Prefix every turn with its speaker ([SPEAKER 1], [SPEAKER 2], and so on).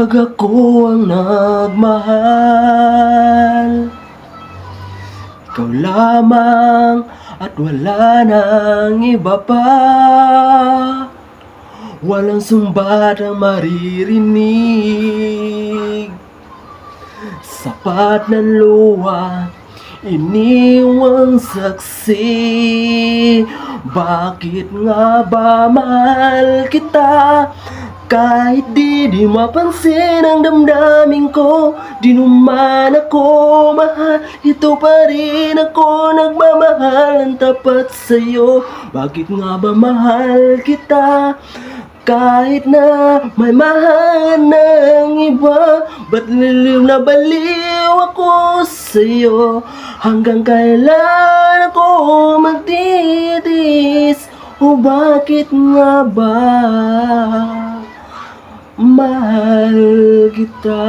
[SPEAKER 1] Pag ako ang nagmahal, ikaw lamang at wala nang iba pa. Walang sumbat ang maririnig, sapat ng luha, iniwang saksi. Bakit nga ba mahal kita? Kahit di mapansin ang damdamin ko, di naman ako mahal, ito pa rin ako nagmamahal ng tapat sa'yo. Bakit nga ba mahal kita? Kahit na may mahal ng iba, ba't liliw na baliw ako sa'yo? Hanggang kailan ako magtitiis? O bakit nga ba mahal kita?